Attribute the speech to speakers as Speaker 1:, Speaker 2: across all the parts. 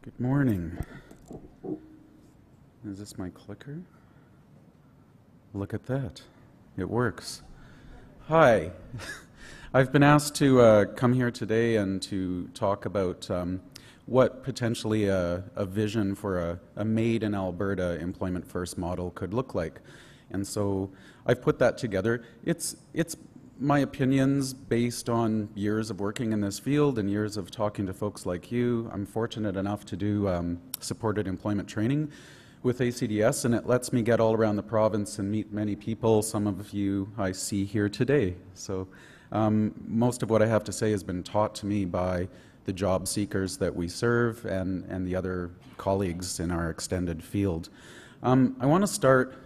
Speaker 1: Good morning. Is this my clicker? Look at that. It works. Hi. I've been asked to come here today and to talk about what potentially a vision for a made in Alberta employment first model could look like. And so I've put that together. It's my opinions based on years of working in this field and years of talking to folks like you. I'm fortunate enough to do supported employment training with ACDS, and it lets me get all around the province and meet many people. Some of you I see here today. So most of what I have to say has been taught to me by the job seekers that we serve and the other colleagues in our extended field. I want to start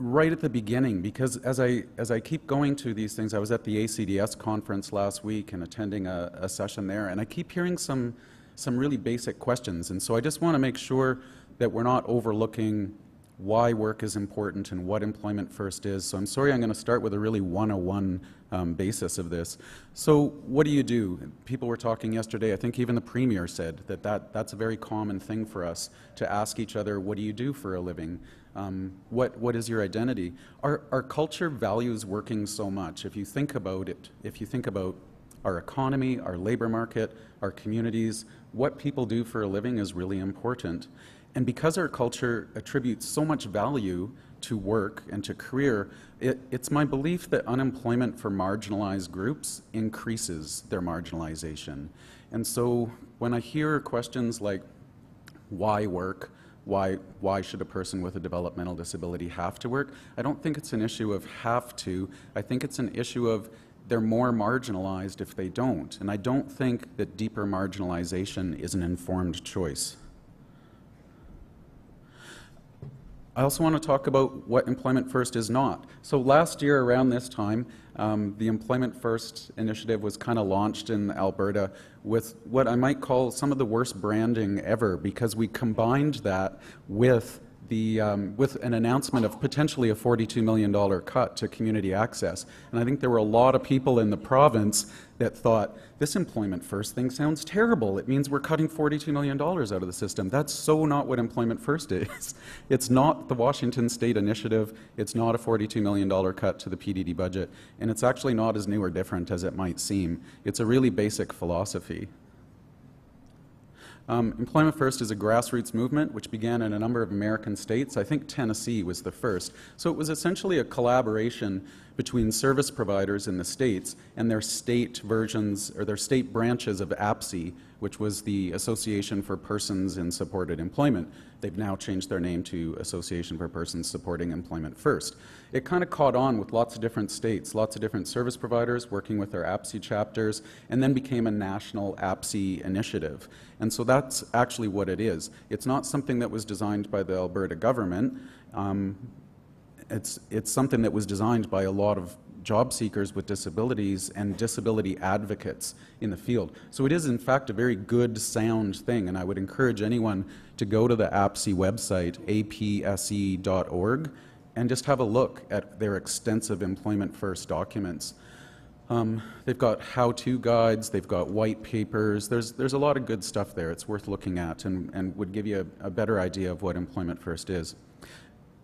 Speaker 1: right at the beginning, because as I keep going to these things, I was at the ACDS conference last week and attending a session there, and I keep hearing some really basic questions, and so I just want to make sure that we're not overlooking why work is important and what employment first is. So I'm sorry, I'm going to start with a really 101 basis of this. So what do you do? People were talking yesterday, I think even the Premier said that's a very common thing for us to ask each other, what do you do for a living? What is your identity? Our culture values working so much. If you think about it, if you think about our economy, our labor market, our communities, what people do for a living is really important. And because our culture attributes so much value to work and to career, it's my belief that unemployment for marginalized groups increases their marginalization. And so when I hear questions like, why work? Why should a person with a developmental disability have to work? I don't think it's an issue of have to. I think it's an issue of they're more marginalized if they don't. And I don't think that deeper marginalization is an informed choice. I also want to talk about what Employment First is not. So last year around this time, the Employment First initiative was kind of launched in Alberta with what I might call some of the worst branding ever, because we combined that with an announcement of potentially a $42 million cut to community access. And I think there were a lot of people in the province that thought, this Employment First thing sounds terrible. It means we're cutting $42 million out of the system. That's so not what Employment First is. It's not the Washington State initiative. It's not a $42 million cut to the PDD budget. And it's actually not as new or different as it might seem. It's a really basic philosophy. Employment First is a grassroots movement which began in a number of American states. I think Tennessee was the first. So it was essentially a collaboration between service providers in the states and their state versions or their state branches of APSE, which was the Association for Persons in Supported Employment. They've now changed their name to Association for Persons Supporting Employment First. It kind of caught on with lots of different states, lots of different service providers working with their APSE chapters, and then became a national APSE initiative. And so that's actually what it is. It's not something that was designed by the Alberta government. It's something that was designed by a lot of job seekers with disabilities and disability advocates in the field. So it is in fact a very good, sound thing, and I would encourage anyone to go to the APSE website, apse.org, and just have a look at their extensive Employment First documents. They've got how-to guides, they've got white papers, there's a lot of good stuff there. It's worth looking at and would give you a better idea of what Employment First is.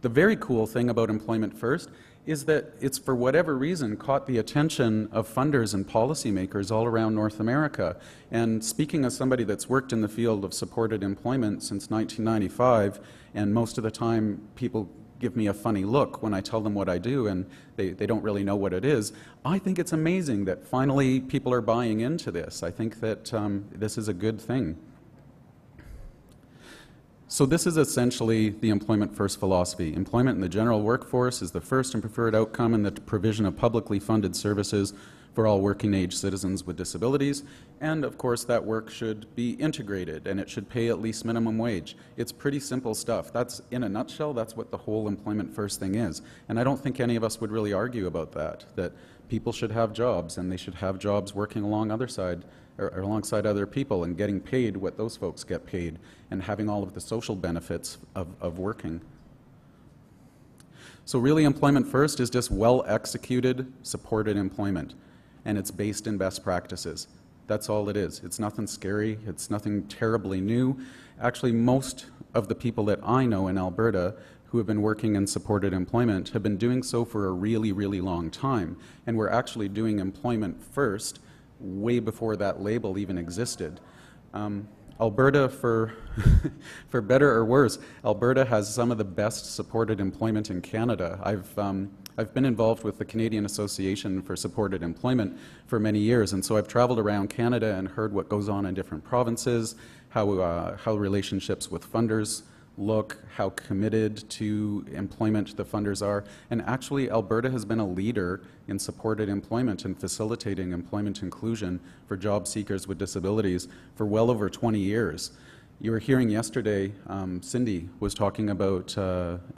Speaker 1: The very cool thing about Employment First is that it's, for whatever reason, caught the attention of funders and policymakers all around North America. And speaking as somebody that's worked in the field of supported employment since 1995, and most of the time people give me a funny look when I tell them what I do and they don't really know what it is, I think it's amazing that finally people are buying into this. I think that this is a good thing. So this is essentially the Employment First philosophy. Employment in the general workforce is the first and preferred outcome in the provision of publicly funded services for all working-age citizens with disabilities, and of course that work should be integrated and it should pay at least minimum wage. It's pretty simple stuff. That's, in a nutshell, that's what the whole Employment First thing is. And I don't think any of us would really argue about that people should have jobs and they should have jobs working alongside other people and getting paid what those folks get paid and having all of the social benefits of working. So really Employment First is just well-executed, supported employment, and it's based in best practices. That's all it is. It's nothing scary. It's nothing terribly new. Actually, most of the people that I know in Alberta who have been working in supported employment have been doing so for a really, really long time. And we're actually doing employment first way before that label even existed. Alberta, for better or worse, Alberta has some of the best supported employment in Canada. I've been involved with the Canadian Association for Supported Employment for many years, and so I've traveled around Canada and heard what goes on in different provinces, how relationships with funders look, how committed to employment the funders are. And actually, Alberta has been a leader in supported employment and facilitating employment inclusion for job seekers with disabilities for well over 20 years. You were hearing yesterday, Cindy was talking about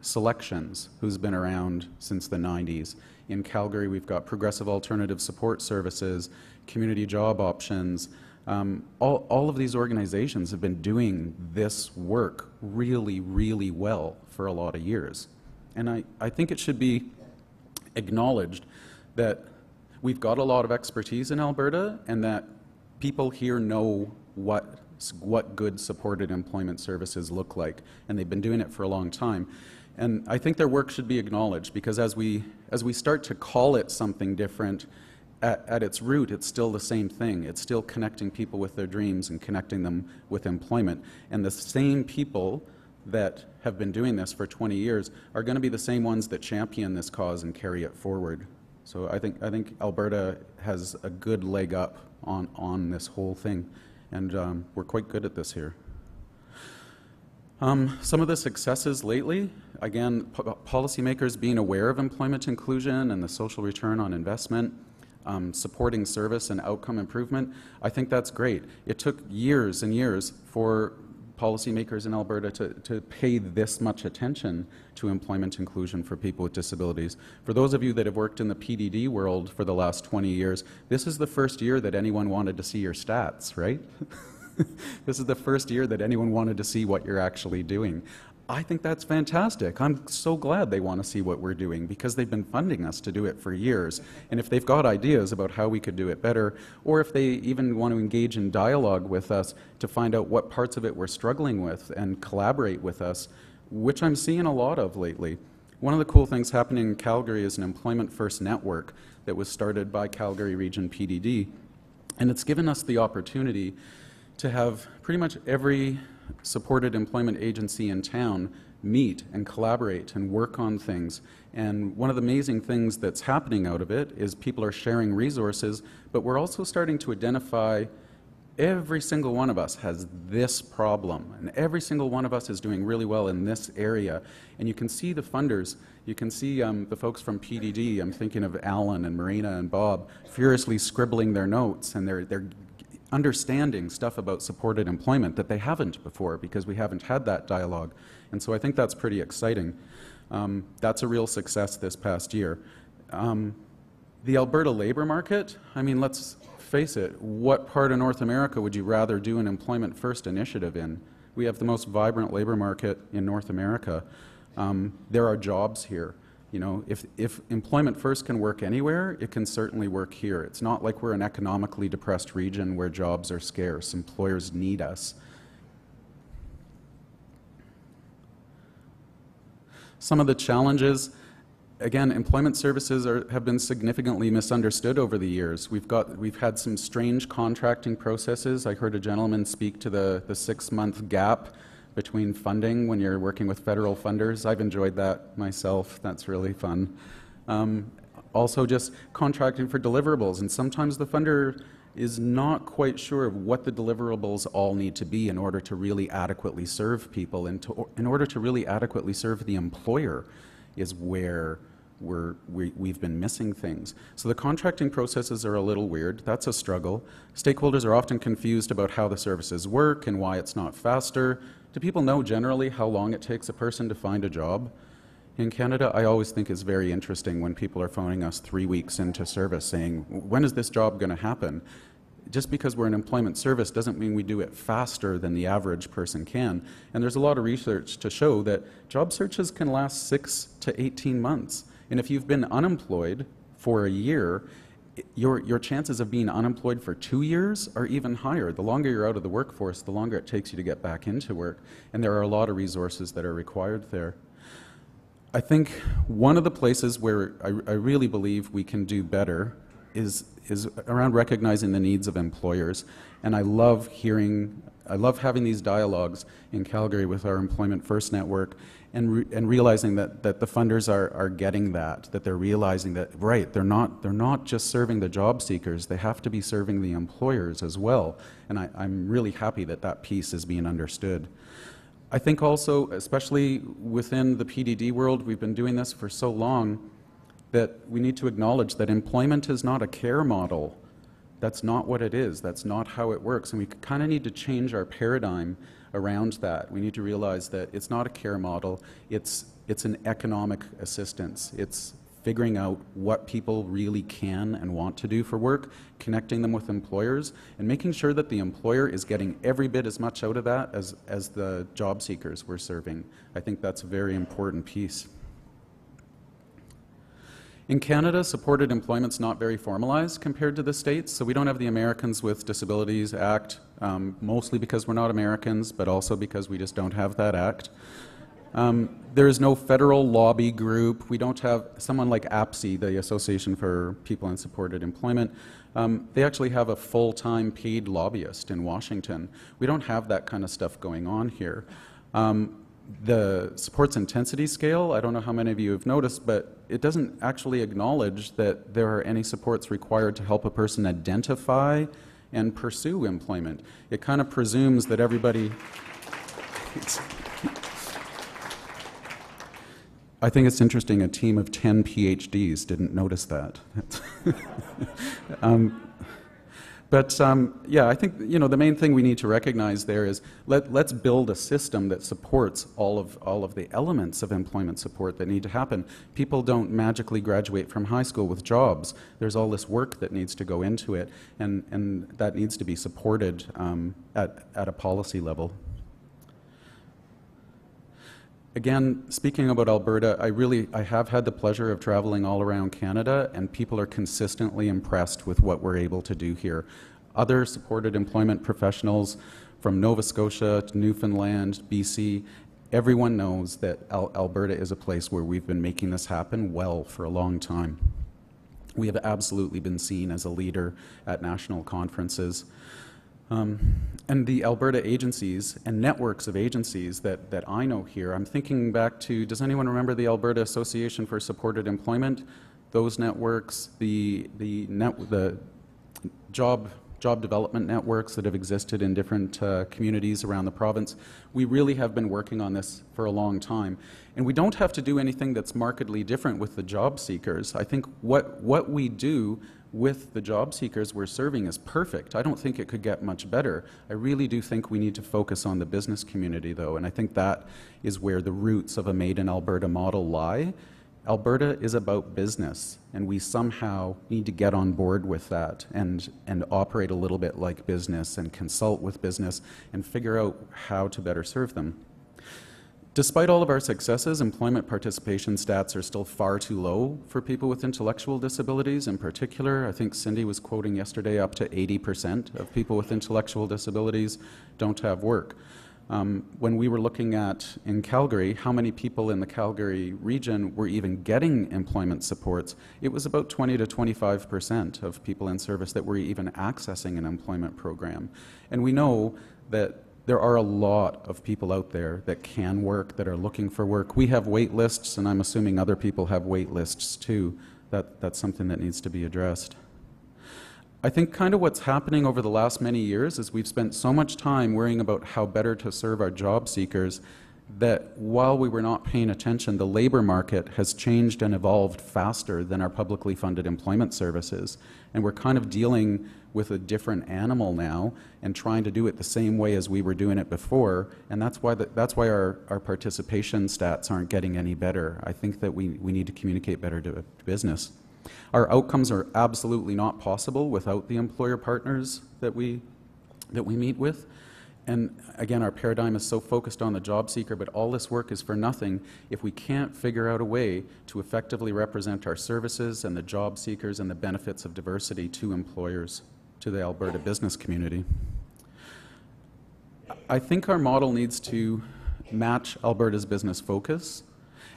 Speaker 1: Selections, who's been around since the 90s. In Calgary, we've got Progressive Alternative Support Services, Community Job Options. All of these organizations have been doing this work really, really well for a lot of years. And I think it should be acknowledged that we've got a lot of expertise in Alberta and that people here know what good supported employment services look like, and they've been doing it for a long time. And I think their work should be acknowledged, because as we start to call it something different, at its root, it's still the same thing. It's still connecting people with their dreams and connecting them with employment. And the same people that have been doing this for 20 years are going to be the same ones that champion this cause and carry it forward. So I think Alberta has a good leg up on this whole thing, and we're quite good at this here. Some of the successes lately, again, policymakers being aware of employment inclusion and the social return on investment, supporting service and outcome improvement. I think that's great. It took years and years for policymakers in Alberta to pay this much attention to employment inclusion for people with disabilities. For those of you that have worked in the PDD world for the last 20 years, this is the first year that anyone wanted to see your stats, right? This is the first year that anyone wanted to see what you're actually doing. I think that's fantastic. I'm so glad they want to see what we're doing, because they've been funding us to do it for years. And if they've got ideas about how we could do it better, or if they even want to engage in dialogue with us to find out what parts of it we're struggling with and collaborate with us, which I'm seeing a lot of lately. One of the cool things happening in Calgary is an Employment First network that was started by Calgary Region PDD. And it's given us the opportunity to have pretty much every supported employment agency in town meet and collaborate and work on things. And one of the amazing things that's happening out of it is people are sharing resources, but we're also starting to identify every single one of us has this problem, and every single one of us is doing really well in this area. And you can see the funders, you can see the folks from PDD, I'm thinking of Alan and Marina and Bob, furiously scribbling their notes, and they're understanding stuff about supported employment that they haven't before, because we haven't had that dialogue. And so I think that's pretty exciting. That's a real success this past year. The Alberta labor market, I mean, let's face it, what part of North America would you rather do an Employment First initiative in? We have the most vibrant labor market in North America. There are jobs here. You know, if Employment First can work anywhere, it can certainly work here. It's not like we're an economically depressed region where jobs are scarce. Employers need us. Some of the challenges, again, employment services have been significantly misunderstood over the years. We've had some strange contracting processes. I heard a gentleman speak to the 6-month gap between funding when you're working with federal funders. I've enjoyed that myself. That's really fun. Also just contracting for deliverables, and sometimes the funder is not quite sure of what the deliverables all need to be in order to really adequately serve people, and in order to really adequately serve the employer is where we've been missing things. So the contracting processes are a little weird. That's a struggle. Stakeholders are often confused about how the services work and why it's not faster. Do people know generally how long it takes a person to find a job? In Canada, I always think it's very interesting when people are phoning us 3 weeks into service saying, when is this job going to happen? Just because we're an employment service doesn't mean we do it faster than the average person can. And there's a lot of research to show that job searches can last 6 to 18 months. And if you've been unemployed for a year, your chances of being unemployed for 2 years are even higher. The longer you're out of the workforce, the longer it takes you to get back into work, and there are a lot of resources that are required there. I think one of the places where I really believe we can do better is around recognizing the needs of employers, and I love having these dialogues in Calgary with our Employment First network, and realizing that the funders are getting that they're realizing that, right, they're not just serving the job seekers, they have to be serving the employers as well, and I'm really happy that piece is being understood. I think also, especially within the PDD world, we've been doing this for so long that we need to acknowledge that employment is not a care model. That's not what it is. That's not how it works. And we kind of need to change our paradigm around that. We need to realize that it's not a care model. It's an economic assistance. It's figuring out what people really can and want to do for work, connecting them with employers, and making sure that the employer is getting every bit as much out of that as the job seekers we're serving. I think that's a very important piece. In Canada, supported employment's not very formalized compared to the States, so we don't have the Americans with Disabilities Act, mostly because we're not Americans, but also because we just don't have that act. There is no federal lobby group. We don't have someone like APSE, the Association for People in Supported Employment. They actually have a full-time paid lobbyist in Washington. We don't have that kind of stuff going on here. The supports intensity scale, I don't know how many of you have noticed, but it doesn't actually acknowledge that there are any supports required to help a person identify and pursue employment. It kind of presumes that everybody... I think it's interesting a team of 10 PhDs didn't notice that. Yeah, I think the main thing we need to recognize there is let's build a system that supports all of the elements of employment support that need to happen. People don't magically graduate from high school with jobs. There's all this work that needs to go into it, and that needs to be supported at a policy level. Again, speaking about Alberta, I have had the pleasure of traveling all around Canada, and people are consistently impressed with what we're able to do here. Other supported employment professionals from Nova Scotia to Newfoundland, BC, everyone knows that Alberta is a place where we've been making this happen well for a long time. We have absolutely been seen as a leader at national conferences. And the Alberta agencies and networks of agencies that I know here, I'm thinking back to, does anyone remember the Alberta Association for Supported Employment? Those networks, the job development networks that have existed in different communities around the province. We really have been working on this for a long time. And we don't have to do anything that's markedly different with the job seekers. I think what we do with the job seekers we're serving is perfect. I don't think it could get much better. I really do think we need to focus on the business community, though, and I think that is where the roots of a Made in Alberta model lie. Alberta is about business, and we somehow need to get on board with that and operate a little bit like business and consult with business and figure out how to better serve them. Despite all of our successes, employment participation stats are still far too low for people with intellectual disabilities. In particular, I think Cindy was quoting yesterday up to 80% of people with intellectual disabilities don't have work. When we were looking at, in Calgary, how many people in the Calgary region were even getting employment supports, it was about 20 to 25% of people in service that were even accessing an employment program. And we know that there are a lot of people out there that can work, that are looking for work. We have wait lists, and I'm assuming other people have wait lists too. That's something that needs to be addressed. I think kind of what's happening over the last many years is we've spent so much time worrying about how better to serve our job seekers that while we were not paying attention, the labor market has changed and evolved faster than our publicly funded employment services. And we're kind of dealing with a different animal now and trying to do it the same way as we were doing it before, and that's why our participation stats aren't getting any better. I think that we need to communicate better to business. Our outcomes are absolutely not possible without the employer partners that we meet with, And again, our paradigm is so focused on the job seeker, but all this work is for nothing if we can't figure out a way to effectively represent our services and the job seekers and the benefits of diversity to employers, to the Alberta business community. I think our model needs to match Alberta's business focus,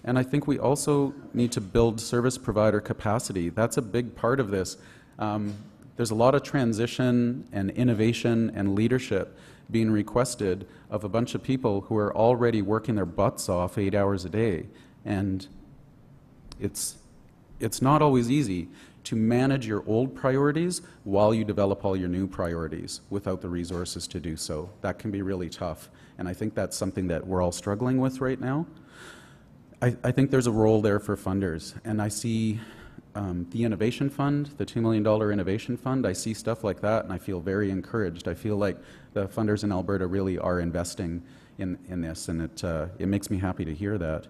Speaker 1: and I think we also need to build service provider capacity. That's a big part of this. There's a lot of transition and innovation and leadership being requested of a bunch of people who are already working their butts off 8 hours a day. And it's not always easy to manage your old priorities while you develop all your new priorities without the resources to do so. That can be really tough. And I think that's something that we're all struggling with right now. I think there's a role there for funders. And I see the Innovation Fund, the $2 million Innovation Fund, I see stuff like that and I feel very encouraged. I feel like the funders in Alberta really are investing in this, and it makes me happy to hear that.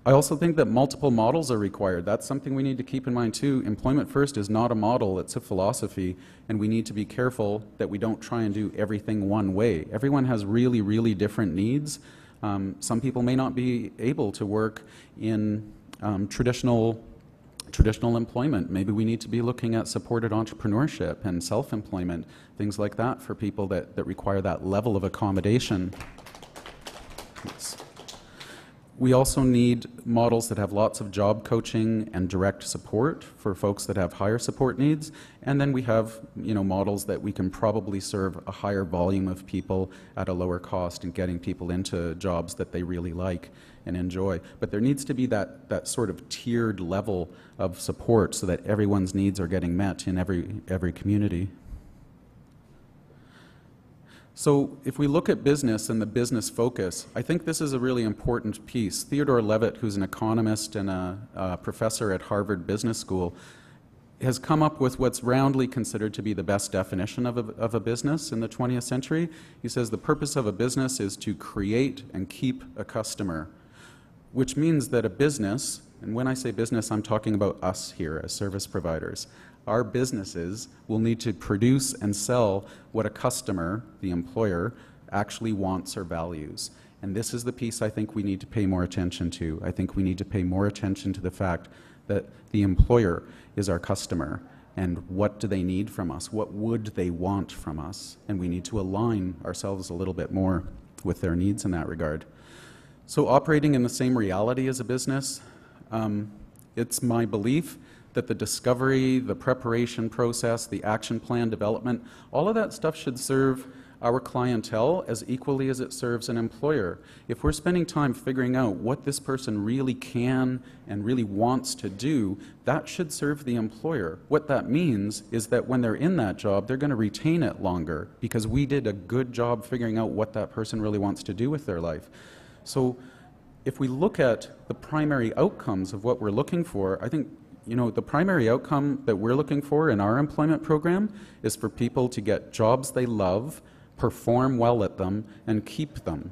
Speaker 1: I also think that multiple models are required. That's something we need to keep in mind too. Employment First is not a model, it's a philosophy, and we need to be careful that we don't try and do everything one way. Everyone has really, really different needs. Some people may not be able to work in traditional employment. Maybe we need to be looking at supported entrepreneurship and self-employment, things like that for people that require that level of accommodation. Yes. We also need models that have lots of job coaching and direct support for folks that have higher support needs. And then we have, models that we can probably serve a higher volume of people at a lower cost and getting people into jobs that they really like and enjoy. But there needs to be that sort of tiered level of support so that everyone's needs are getting met in every community. So if we look at business and the business focus, I think this is a really important piece. Theodore Levitt, who's an economist and a professor at Harvard Business School, has come up with what's roundly considered to be the best definition of a business in the 20th century. He says the purpose of a business is to create and keep a customer, which means that a business, and when I say business, I'm talking about us here as service providers, our businesses will need to produce and sell what a customer, the employer, actually wants or values. And this is the piece I think we need to pay more attention to. I think we need to pay more attention to the fact that the employer is our customer, and what do they need from us? What would they want from us? And we need to align ourselves a little bit more with their needs in that regard. So operating in the same reality as a business, it's my belief that the discovery, the preparation process, the action plan development, all of that stuff should serve our clientele as equally as it serves an employer. If we're spending time figuring out what this person really can and really wants to do, that should serve the employer. What that means is that when they're in that job, they're going to retain it longer because we did a good job figuring out what that person really wants to do with their life. So if we look at the primary outcomes of what we're looking for, I think the primary outcome that we're looking for in our employment program is for people to get jobs they love, perform well at them, and keep them.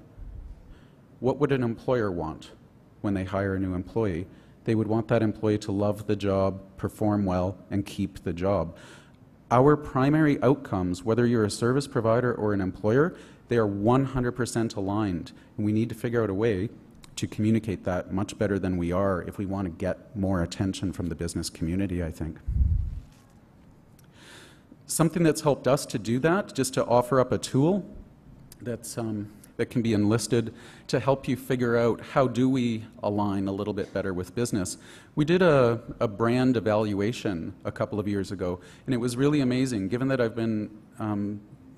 Speaker 1: What would an employer want when they hire a new employee? They would want that employee to love the job, perform well, and keep the job. Our primary outcomes, whether you're a service provider or an employer, they are 100% aligned. And we need to figure out a way to communicate that much better than we are if we want to get more attention from the business community, I think. Something that's helped us to do that, just to offer up a tool that's, that can be enlisted to help you figure out how do we align a little bit better with business. We did a brand evaluation a couple of years ago, and it was really amazing. Given that I've been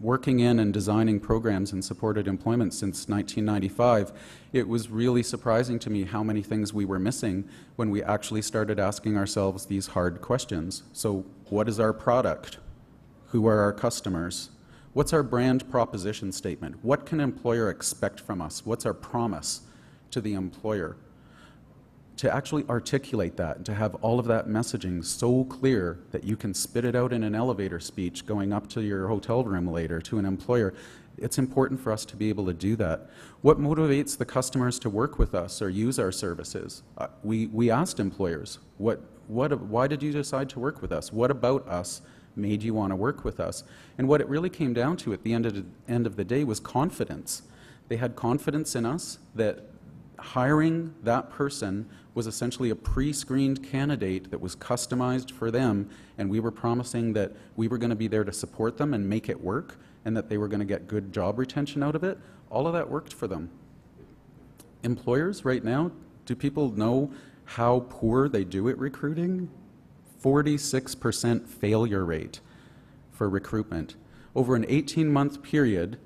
Speaker 1: working in and designing programs in supported employment since 1995, it was really surprising to me how many things we were missing when we actually started asking ourselves these hard questions. So what is our product? Who are our customers? What's our brand proposition statement? What can an employer expect from us? What's our promise to the employer? To actually articulate that and to have all of that messaging so clear that you can spit it out in an elevator speech going up to your hotel room later to an employer, it's important for us to be able to do that. What motivates the customers to work with us or use our services? We asked employers, why did you decide to work with us? What about us made you want to work with us. And what it really came down to at the end of the day was confidence. They had confidence in us that hiring that person was essentially a pre-screened candidate that was customized for them, and we were promising that we were going to be there to support them and make it work, and that they were going to get good job retention out of it. All of that worked for them. Employers right now, do people know how poor they do at recruiting? 46% failure rate for recruitment. Over an 18-month period,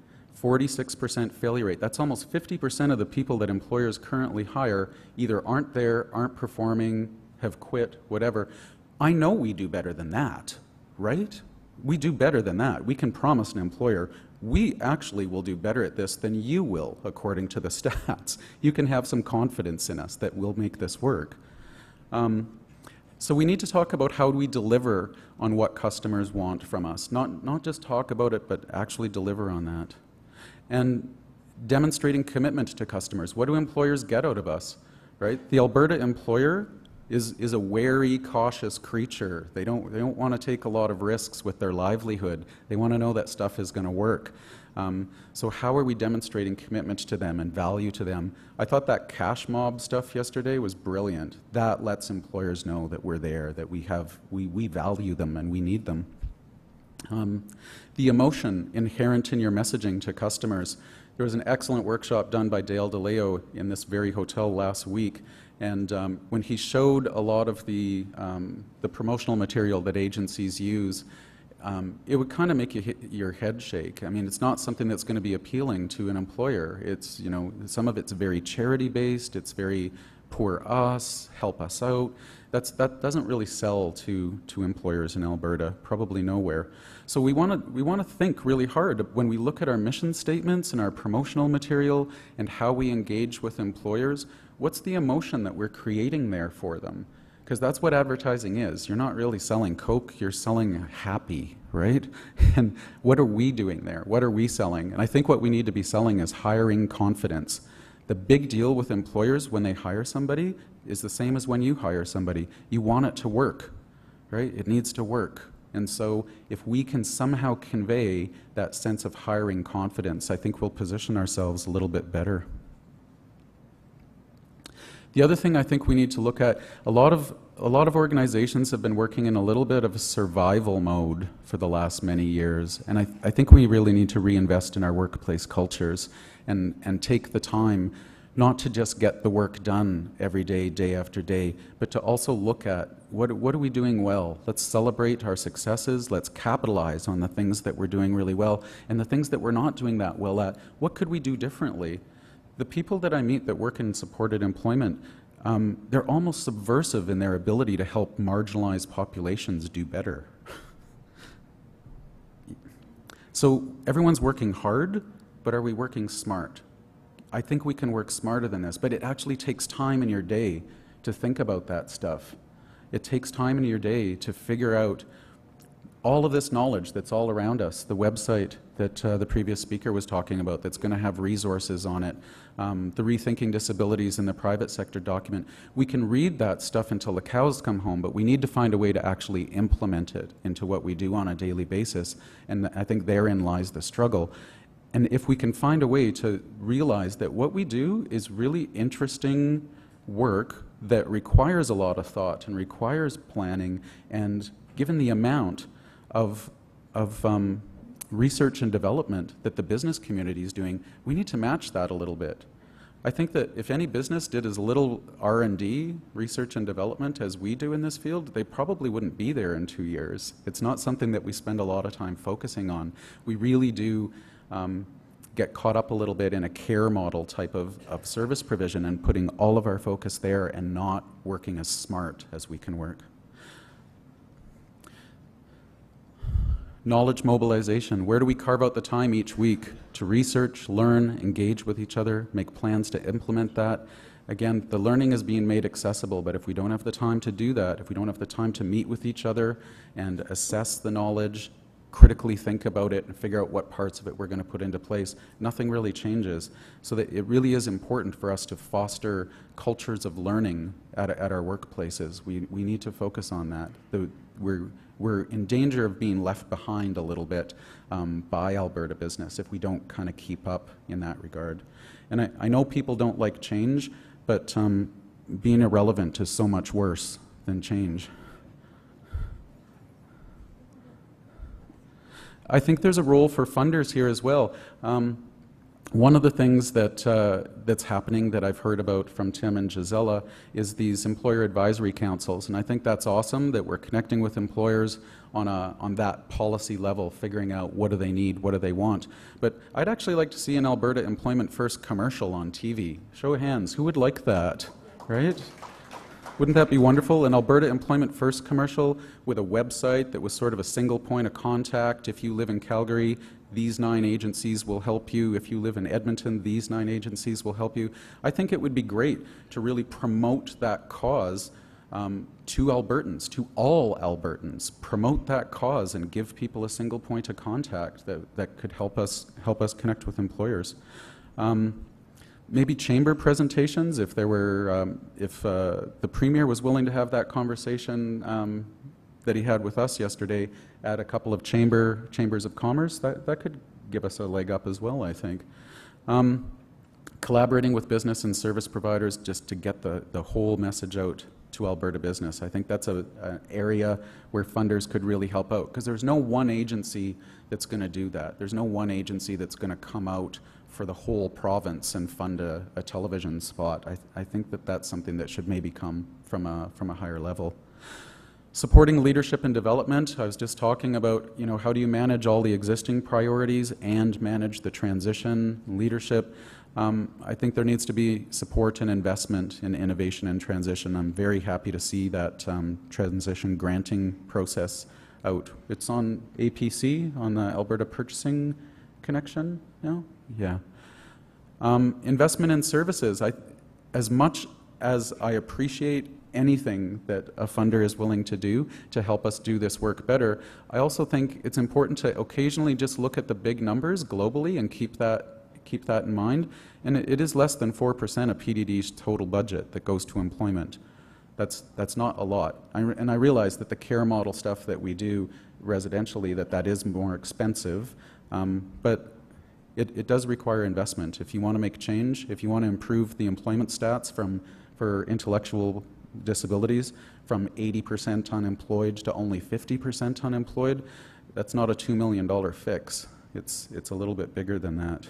Speaker 1: 46% failure rate. That's almost 50% of the people that employers currently hire either aren't there, aren't performing, have quit, whatever. I know we do better than that, right? We do better than that. We can promise an employer, we actually will do better at this than you will, according to the stats. You can have some confidence in us that we'll make this work. So we need to talk about how we deliver on what customers want from us. Not just talk about it, but actually deliver on that. And demonstrating commitment to customers. What do employers get out of us, right? The Alberta employer is a wary, cautious creature. They don't want to take a lot of risks with their livelihood. They want to know that stuff is going to work. So how are we demonstrating commitment to them and value to them? I thought that cash mob stuff yesterday was brilliant. That lets employers know that we're there, that we value them and we need them. The emotion inherent in your messaging to customers. There was an excellent workshop done by Dale DeLeo in this very hotel last week, and when he showed a lot of the promotional material that agencies use, it would kind of make your head shake. I mean, it's not something that's going to be appealing to an employer. It's, you know, some of it's very charity-based, it's very poor us, help us out. That doesn't really sell to employers in Alberta, probably nowhere. So we want to think really hard when we look at our mission statements and our promotional material and how we engage with employers. What's the emotion that we're creating there for them? Because that's what advertising is. You're not really selling Coke, you're selling happy, right? And what are we doing there? What are we selling? And I think what we need to be selling is hiring confidence. The big deal with employers when they hire somebody is the same as when you hire somebody. You want it to work, right? It needs to work. And so if we can somehow convey that sense of hiring confidence, I think we'll position ourselves a little bit better. The other thing I think we need to look at, a lot of organizations have been working in a little bit of a survival mode for the last many years, and I think we really need to reinvest in our workplace cultures and take the time not to just get the work done every day, day after day, but to also look at what are we doing well. Let's celebrate our successes, let's capitalize on the things that we're doing really well, and the things that we're not doing that well at, what could we do differently? The people that I meet that work in supported employment, they're almost subversive in their ability to help marginalized populations do better. So everyone's working hard, but are we working smart? I think we can work smarter than this, but it actually takes time in your day to think about that stuff. It takes time in your day to figure out all of this knowledge that's all around us, the website that the previous speaker was talking about that's going to have resources on it, the Rethinking Disabilities in the Private Sector document. We can read that stuff until the cows come home, but we need to find a way to actually implement it into what we do on a daily basis, and I think therein lies the struggle. And if we can find a way to realize that what we do is really interesting work that requires a lot of thought and requires planning, and given the amount of research and development that the business community is doing, we need to match that a little bit. I think that if any business did as little R&D, research and development, as we do in this field, they probably wouldn't be there in 2 years. It's not something that we spend a lot of time focusing on. We really do get caught up a little bit in a care model type of service provision and putting all of our focus there and not working as smart as we can work. Knowledge mobilization. Where do we carve out the time each week to research, learn, engage with each other, make plans to implement that? Again, the learning is being made accessible, but if we don't have the time to do that, if we don't have the time to meet with each other and assess the knowledge, critically think about it and figure out what parts of it we're going to put into place, nothing really changes. So that it really is important for us to foster cultures of learning at our workplaces. We need to focus on that. We're in danger of being left behind a little bit by Alberta business if we don't kind of keep up in that regard. And I know people don't like change, but being irrelevant is so much worse than change. I think there's a role for funders here as well. One of the things that's happening that I've heard about from Tim and Gisela is these employer advisory councils, and I think that's awesome that we're connecting with employers on that policy level, figuring out what do they need, what do they want. But I'd actually like to see an Alberta Employment First commercial on TV. Show of hands, who would like that, right? Wouldn't that be wonderful? An Alberta Employment First commercial with a website that was sort of a single point of contact. If you live in Calgary, these 9 agencies will help you. If you live in Edmonton, these 9 agencies will help you. I think it would be great to really promote that cause to Albertans, to all Albertans. Promote that cause and give people a single point of contact that could help us connect with employers. Maybe chamber presentations, if there were, if the Premier was willing to have that conversation that he had with us yesterday at a couple of chambers of commerce, that could give us a leg up as well, I think. Collaborating with business and service providers just to get the whole message out to Alberta business. I think that's an area where funders could really help out, because there's no one agency that's going to do that. There's no one agency that's going to come out for the whole province and fund a television spot. I think that's something that should maybe come from a higher level. Supporting leadership and development. I was just talking about, how do you manage all the existing priorities and manage the transition leadership. I think there needs to be support and investment in innovation and transition. I'm very happy to see that transition granting process out. It's on APC, on the Alberta Purchasing Connection now? Yeah. Investment in services. As much as I appreciate anything that a funder is willing to do to help us do this work better, I also think it's important to occasionally just look at the big numbers globally and keep that in mind. And it is less than 4% of PDD's total budget that goes to employment. That's not a lot. And I realize that the care model stuff that we do residentially, that is more expensive, but it does require investment. If you want to make change, if you want to improve the employment stats for intellectual disabilities from 80% unemployed to only 50% unemployed, that's not a $2 million fix. It's a little bit bigger than that.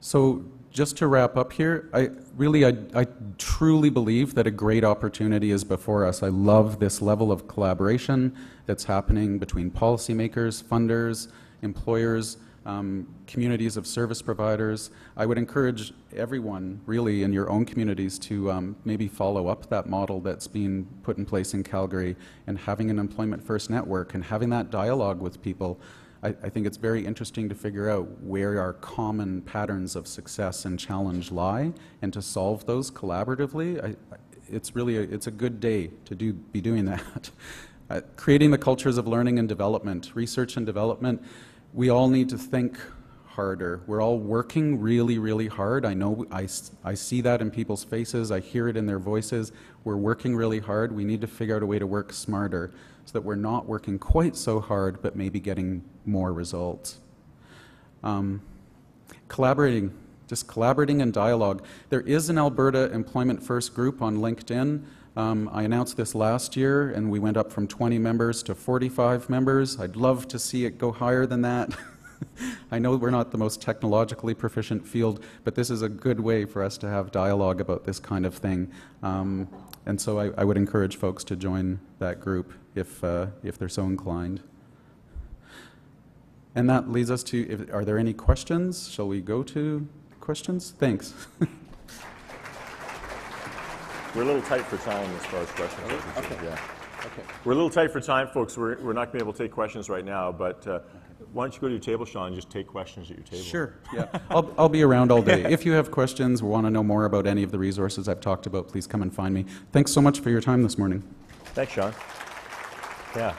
Speaker 1: So just to wrap up here, I truly believe that a great opportunity is before us. I love this level of collaboration that's happening between policymakers, funders, employers, communities of service providers. I would encourage everyone really in your own communities to maybe follow up that model that's being put in place in Calgary, and having an Employment First network and having that dialogue with people. I think it's very interesting to figure out where our common patterns of success and challenge lie, and to solve those collaboratively. It's a good day to be doing that. Creating the cultures of learning and development, research and development. We all need to think harder. We're all working really, really hard. I know I see that in people's faces. I hear it in their voices. We're working really hard. We need to figure out a way to work smarter, so that we're not working quite so hard, but maybe getting more results. Collaborating and dialogue. There is an Alberta Employment First group on LinkedIn. I announced this last year, and we went up from 20 members to 45 members. I'd love to see it go higher than that. I know we're not the most technologically proficient field, but this is a good way for us to have dialogue about this kind of thing. And so I would encourage folks to join that group if they're so inclined. And that leads us to, are there any questions? Shall we go to questions? Thanks.
Speaker 2: We're a little tight for time as far as questions.
Speaker 3: Okay.
Speaker 2: Yeah.
Speaker 3: Okay.
Speaker 2: We're a little tight for time, folks. We're not going to be able to take questions right now, but why don't you go to your table, Sean, and just take questions at your table?
Speaker 1: Sure, yeah. I'll be around all day. If you have questions or want to know more about any of the resources I've talked about, please come and find me. Thanks so much for your time this morning.
Speaker 2: Thanks, Sean. Yeah.